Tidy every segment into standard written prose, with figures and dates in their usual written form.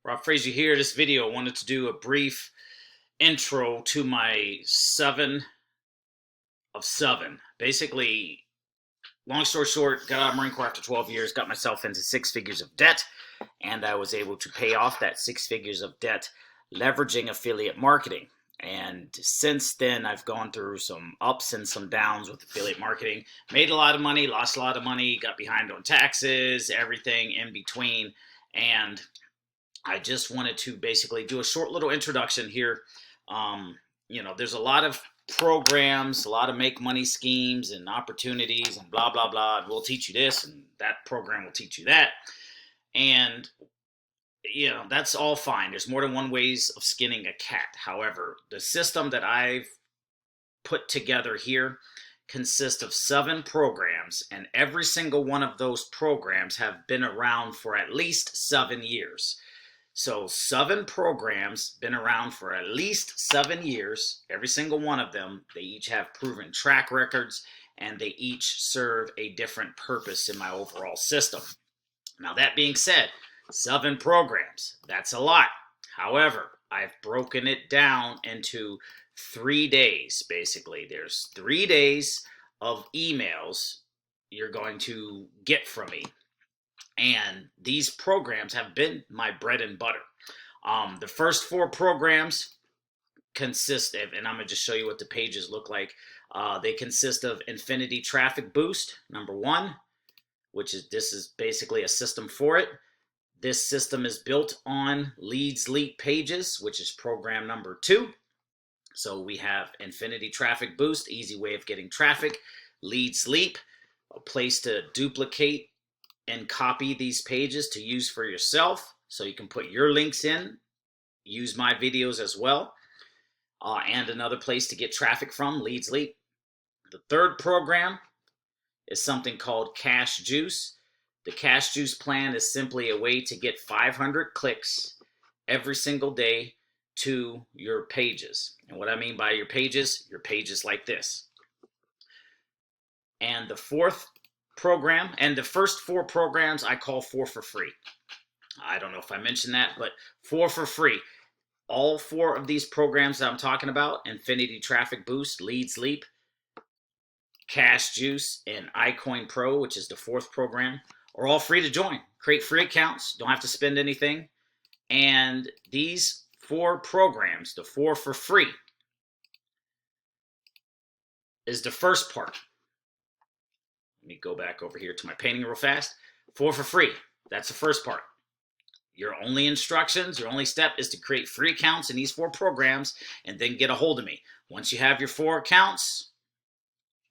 Rob Fraser here. This video, I wanted to do a brief intro to my 7 of 7. Basically, long story short, got out of Marine Corps after 12 years, got myself into 6 figures of debt, and I was able to pay off that 6 figures of debt leveraging affiliate marketing. And since then, I've gone through some ups and some downs with affiliate marketing. Made a lot of money, lost a lot of money, got behind on taxes, everything in between. And I just wanted to basically do a short little introduction here. There's a lot of programs, a lot of make money schemes and opportunities and blah, blah, blah. And we'll teach you this and that program will teach you that. And, that's all fine. There's more than one ways of skinning a cat. However, the system that I've put together here consists of 7 programs, and every single one of those programs have been around for at least 7 years. So 7 programs, been around for at least 7 years. Every single one of them, they each have proven track records, and they each serve a different purpose in my overall system. Now that being said, 7 programs, that's a lot. However, I've broken it down into 3 days, basically. There's 3 days of emails you're going to get from me. And these programs have been my bread and butter. The first 4 programs consist of, and I'm going to just show you what the pages look like. They consist of Infinity Traffic Boost, number 1, this is basically a system for it. This system is built on Leads Leap pages, which is program number 2. So we have Infinity Traffic Boost, easy way of getting traffic. Leads Leap, a place to duplicate and copy these pages to use for yourself, so you can put your links in, use my videos as well, and another place to get traffic from, Leads Leap. The third program is something called Cash Juice. The Cash Juice plan is simply a way to get 500 clicks every single day to your pages. And what I mean by your pages like this. And the fourth program, and the first 4 programs I call 4 for free. I don't know if I mentioned that, but 4 for free. All 4 of these programs that I'm talking about, Infinity Traffic Boost, Leads Leap, Cash Juice, and iCoin Pro, which is the 4th program, are all free to join. Create free accounts, don't have to spend anything. And these 4 programs, the 4 for free, is the first part. Let me go back over here to my painting real fast. 4 for free, that's the first part. Your only instructions, your only step is to create free accounts in these 4 programs and then get a hold of me. Once you have your 4 accounts,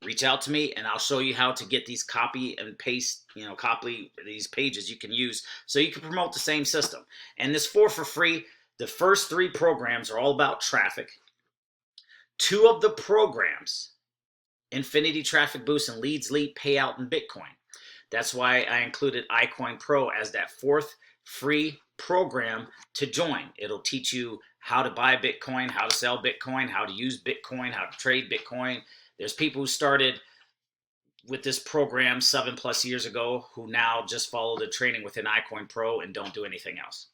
reach out to me and I'll show you how to get these copy and paste, copy these pages you can use so you can promote the same system. And this 4 for free, the first 3 programs are all about traffic. 2 of the programs, Infinity Traffic Boost and Leads Leap, pay out in Bitcoin. That's why I included iCoin Pro as that 4th free program to join. It'll teach you how to buy Bitcoin, how to sell Bitcoin, how to use Bitcoin, how to trade Bitcoin. There's people who started with this program 7+ years ago who now just follow the training within iCoin Pro and don't do anything else.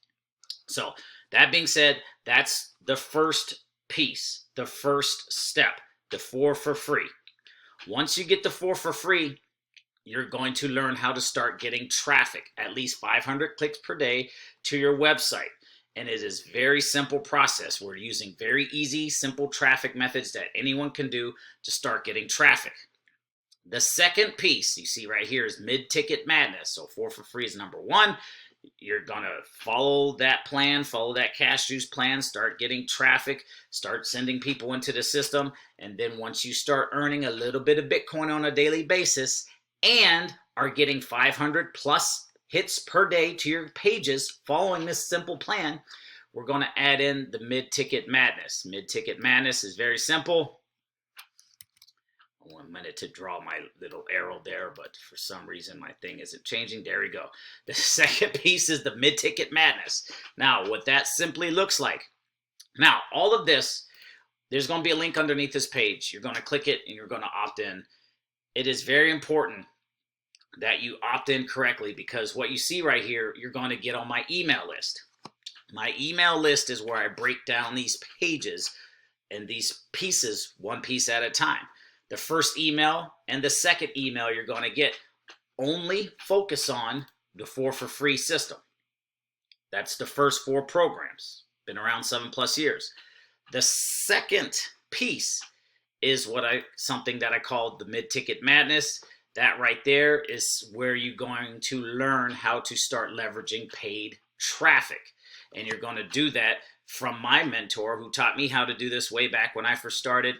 So that being said, that's the first piece, the first step, the 4 for free. Once you get the 4 for free, you're going to learn how to start getting traffic, at least 500 clicks per day to your website. And it is a very simple process. We're using very easy, simple traffic methods that anyone can do to start getting traffic. The second piece you see right here is mid-ticket madness. So 4 for free is number 1. You're going to follow that plan, follow that Cash Juice plan, start getting traffic, start sending people into the system. And then once you start earning a little bit of Bitcoin on a daily basis and are getting 500 plus hits per day to your pages following this simple plan, we're going to add in the mid-ticket madness. Mid-ticket madness is very simple. 1 minute to draw my little arrow there, but for some reason my thing isn't changing. There we go. The second piece is the mid-ticket madness. Now, what that simply looks like. Now, all of this, there's going to be a link underneath this page. You're going to click it and you're going to opt in. It is very important that you opt in correctly, because what you see right here, you're going to get on my email list. My email list is where I break down these pages and these pieces, one piece at a time. The first email and the second email you're going to get only focus on the 4 for free system. That's the first 4 programs. Been around 7+ years. The second piece is something that I called the mid-ticket madness. That right there is where you're going to learn how to start leveraging paid traffic. And you're going to do that from my mentor who taught me how to do this way back when I first started.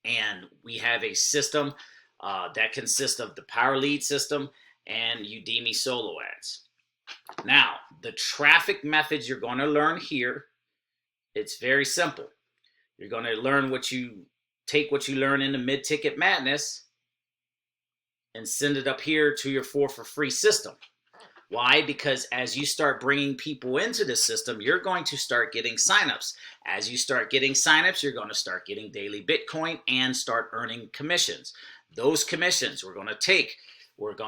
And we have a system that consists of the Power Lead system and Udemy solo ads. Now, the traffic methods you're going to learn here, it's very simple. You're going to learn what you learn in the mid-ticket madness and send it up here to your 4 for free system. Why? Because as you start bringing people into the system, you're going to start getting signups. As you start getting signups, you're going to start getting daily Bitcoin and start earning commissions. Those commissions we're going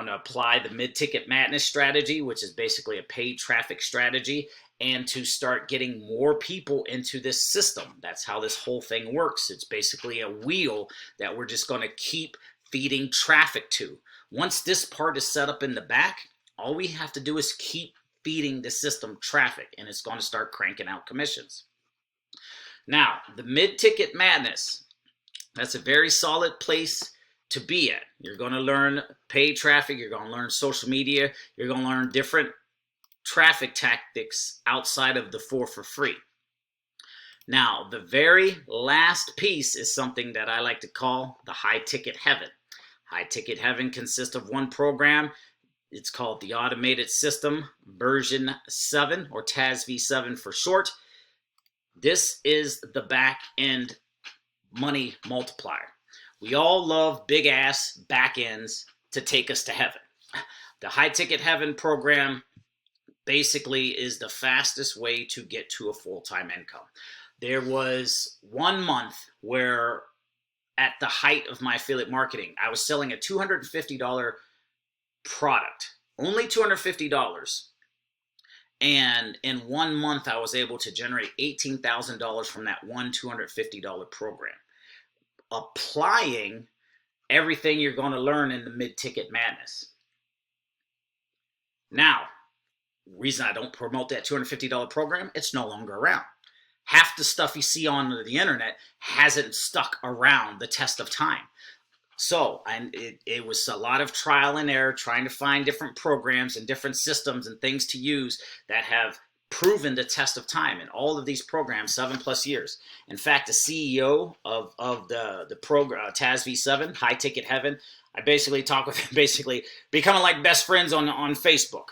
to apply the mid-ticket madness strategy, which is basically a paid traffic strategy, and to start getting more people into this system. That's how this whole thing works. It's basically a wheel that we're just going to keep feeding traffic to. Once this part is set up in the back, all we have to do is keep feeding the system traffic, and it's going to start cranking out commissions. Now, the mid-ticket madness, that's a very solid place to be at. You're going to learn paid traffic. You're going to learn social media. You're going to learn different traffic tactics outside of the 4 for free. Now, the very last piece is something that I like to call the high ticket heaven. High ticket heaven consists of one program. It's called the Automated System version 7, or Taz V7 for short. This is the back end money multiplier. We all love big ass back ends to take us to heaven. The high ticket heaven program basically is the fastest way to get to a full-time income. There was 1 month where at the height of my affiliate marketing, I was selling a $250 product, only $250. And in 1 month, I was able to generate $18,000 from that one $250 program, applying everything you're going to learn in the mid-ticket madness. Now, reason I don't promote that $250 program, it's no longer around. Half the stuff you see on the internet hasn't stuck around the test of time. So it was a lot of trial and error, trying to find different programs and different systems and things to use that have proven the test of time in all of these programs, 7+ years. In fact, the CEO of the program, Taz V7, High Ticket Heaven, I basically talk with him, basically becoming like best friends on Facebook.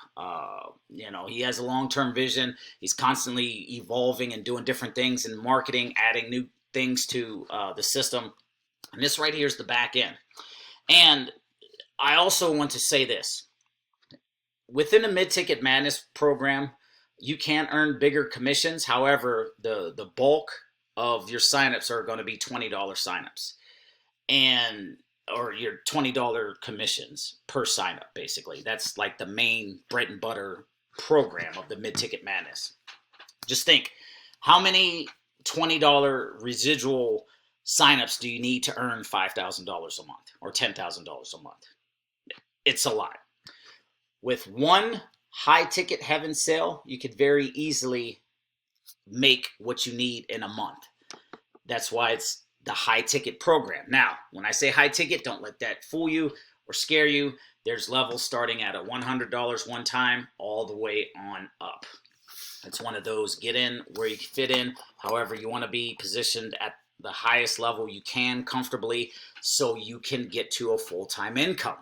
He has a long-term vision. He's constantly evolving and doing different things in marketing, adding new things to the system. And this right here is the back end. And I also want to say this. Within the mid-ticket madness program, you can earn bigger commissions. However, the bulk of your signups are going to be $20 signups, or your $20 commissions per signup, basically. That's like the main bread and butter program of the mid-ticket madness. Just think, how many $20 residual signups do you need to earn $5,000 a month or $10,000 a month? It's a lot. With one high ticket heaven sale, you could very easily make what you need in a month. That's why it's the high ticket program. Now, when I say high ticket, don't let that fool you or scare you. There's levels starting at $100 one time all the way on up. It's one of those get in where you can fit in. However, you want to be positioned at the highest level you can comfortably so you can get to a full-time income.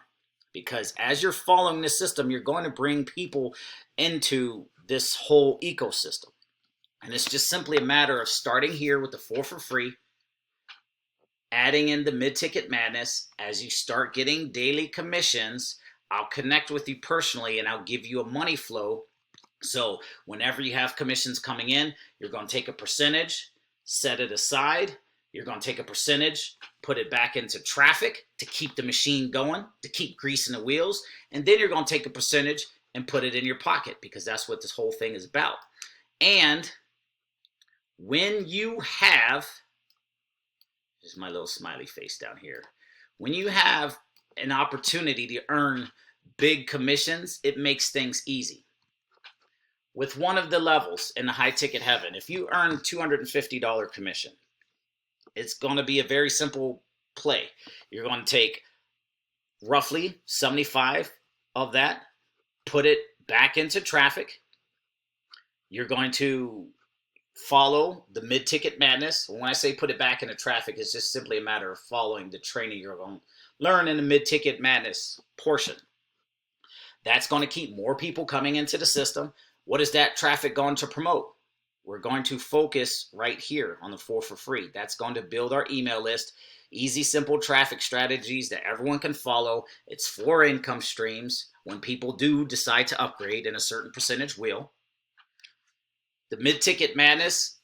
Because as you're following this system, you're going to bring people into this whole ecosystem. And it's just simply a matter of starting here with the 4 for free, adding in the mid-ticket madness. As you start getting daily commissions, I'll connect with you personally and I'll give you a money flow. So whenever you have commissions coming in, you're going to take a percentage, set it aside. You're going to take a percentage, put it back into traffic to keep the machine going, to keep greasing the wheels. And then you're going to take a percentage and put it in your pocket, because that's what this whole thing is about. And when you have, this is my little smiley face down here. When you have an opportunity to earn big commissions, it makes things easy. With one of the levels in the high ticket heaven, if you earn $250 commission, it's going to be a very simple play. You're going to take roughly 75 of that, put it back into traffic. You're going to follow the mid-ticket madness. When I say put it back into traffic, it's just simply a matter of following the training you're going to learn in the mid-ticket madness portion. That's going to keep more people coming into the system. What is that traffic going to promote? We're going to focus right here on the 4 for free. That's going to build our email list. Easy, simple traffic strategies that everyone can follow. It's 4 income streams. When people do decide to upgrade, and a certain percentage will. The mid-ticket madness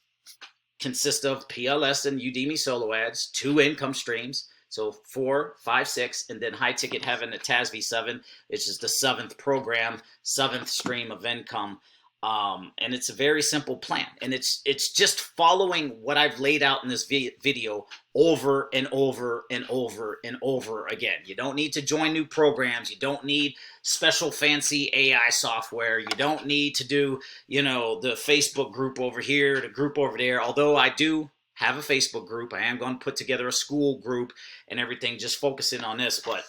consists of PLS and Udemy solo ads, 2 income streams. So 4, 5, 6, and then high ticket heaven at Taz V7, which is the 7th program, 7th stream of income. And it's a very simple plan. And it's just following what I've laid out in this video over and over and over and over again. You don't need to join new programs. You don't need special fancy AI software. You don't need to do, you know, the Facebook group over here, the group over there. Although I do have a Facebook group. I am going to put together a school group and everything, just focusing on this. But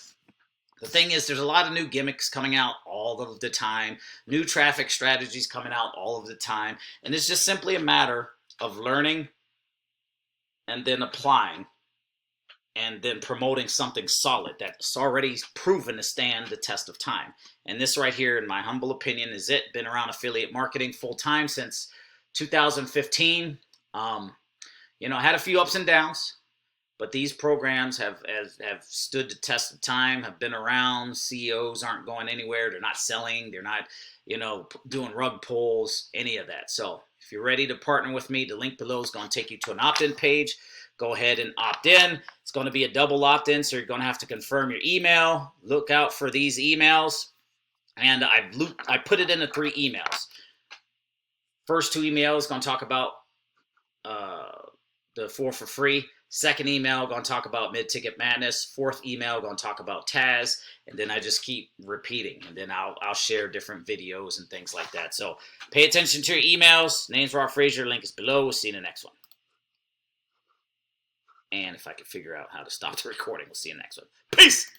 the thing is, there's a lot of new gimmicks coming out all of the time, new traffic strategies coming out all of the time. And it's just simply a matter of learning and then applying and then promoting something solid that's already proven to stand the test of time. And this right here, in my humble opinion, is it. Been around affiliate marketing full time since 2015. You know, I had a few ups and downs, but these programs have stood the test of time, have been around. CEOs aren't going anywhere. They're not selling. They're not, you know, doing rug pulls, any of that. So if you're ready to partner with me, the link below is going to take you to an opt-in page. Go ahead and opt in. It's going to be a double opt-in, so you're going to have to confirm your email. Look out for these emails. And I put it into 3 emails. First 2 emails going to talk about the 4 for free. Second email going to talk about mid-ticket madness. 4th email going to talk about Taz. And then I just keep repeating. And then I'll share different videos and things like that. So pay attention to your emails. Name's Fraser. Link is below. We'll see you in the next one. And if I can figure out how to stop the recording, we'll see you in the next one. Peace!